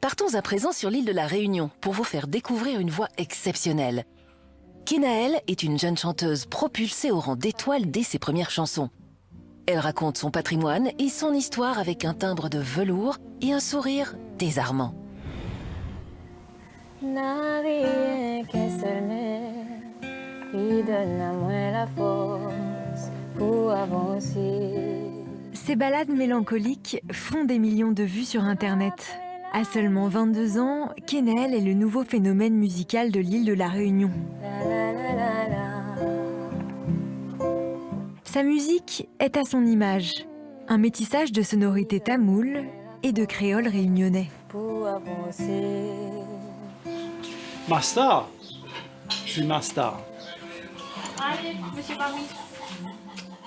Partons à présent sur l'île de la Réunion pour vous faire découvrir une voix exceptionnelle. Kenaël est une jeune chanteuse propulsée au rang d'étoile dès ses premières chansons. Elle raconte son patrimoine et son histoire avec un timbre de velours et un sourire désarmant. N'a rien qu'un seul mère qui donne à moi la force pour avancer. Ces ballades mélancoliques font des millions de vues sur Internet. À seulement 22 ans, Kenaël est le nouveau phénomène musical de l'île de la Réunion. Sa musique est à son image, un métissage de sonorités tamoul et de créole réunionnais. Pour avancer. Ma star, c'est ma star. Allez, monsieur Barry.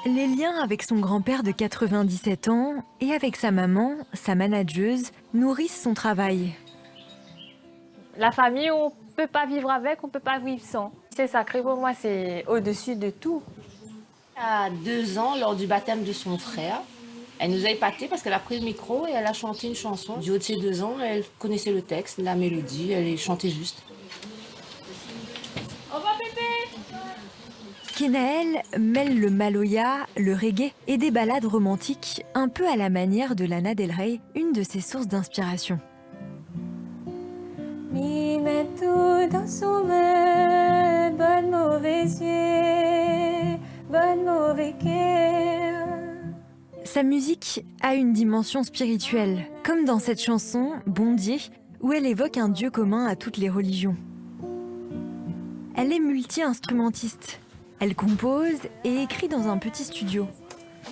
Les liens avec son grand-père de 97 ans et avec sa maman, sa manageuse, nourrissent son travail. La famille, on ne peut pas vivre avec, on ne peut pas vivre sans. C'est sacré pour moi, c'est au-dessus de tout. À 2 ans, lors du baptême de son frère, elle nous a épatés parce qu'elle a pris le micro et elle a chanté une chanson. Du haut de ses 2 ans, elle connaissait le texte, la mélodie, elle chantait juste. Au revoir, Pépé. Kenaël mêle le maloya, le reggae et des ballades romantiques un peu à la manière de Lana Del Rey, une de ses sources d'inspiration. Mi met tout dans son main, bonne mauvaise yeux, bonne mauvaise cœur. Sa musique a une dimension spirituelle, comme dans cette chanson « Bondier » où elle évoque un dieu commun à toutes les religions. Elle est multi-instrumentiste. Elle compose et écrit dans un petit studio.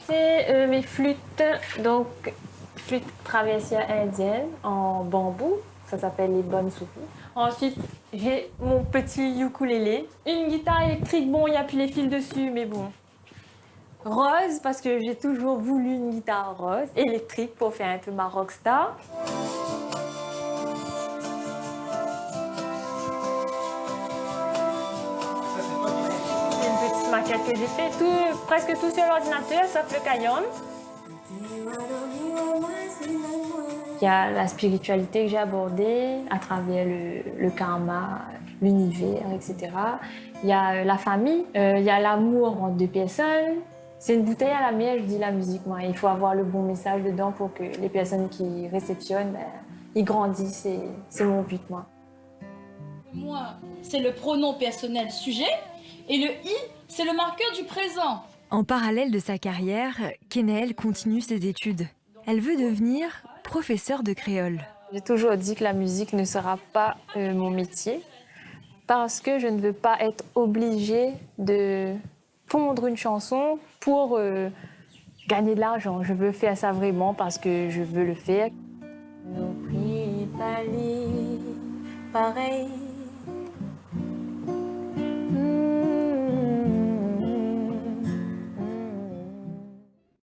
C'est mes flûtes, donc flûte traversière indienne en bambou, ça s'appelle les bonnes soupes. Ensuite, j'ai mon petit ukulélé, une guitare électrique, bon, il n'y a plus les fils dessus, mais bon. Rose, parce que j'ai toujours voulu une guitare rose, électrique pour faire un peu ma rockstar. C'est une petite maquette que j'ai fait, presque tout sur l'ordinateur, sauf le crayon. Il y a la spiritualité que j'ai abordée à travers le karma, l'univers, etc. Il y a la famille, il y a l'amour entre deux personnes. C'est une bouteille à la mer, je dis la musique. Moi. Il faut avoir le bon message dedans pour que les personnes qui réceptionnent, ils grandissent. C'est mon but, moi. Moi, c'est le pronom personnel sujet et le i, c'est le marqueur du présent. En parallèle de sa carrière, Kenaël continue ses études. Elle veut devenir professeure de créole. J'ai toujours dit que la musique ne sera pas mon métier parce que je ne veux pas être obligée de pondre une chanson pour gagner de l'argent. Je veux faire ça vraiment parce que je veux le faire. Nos prix pareil.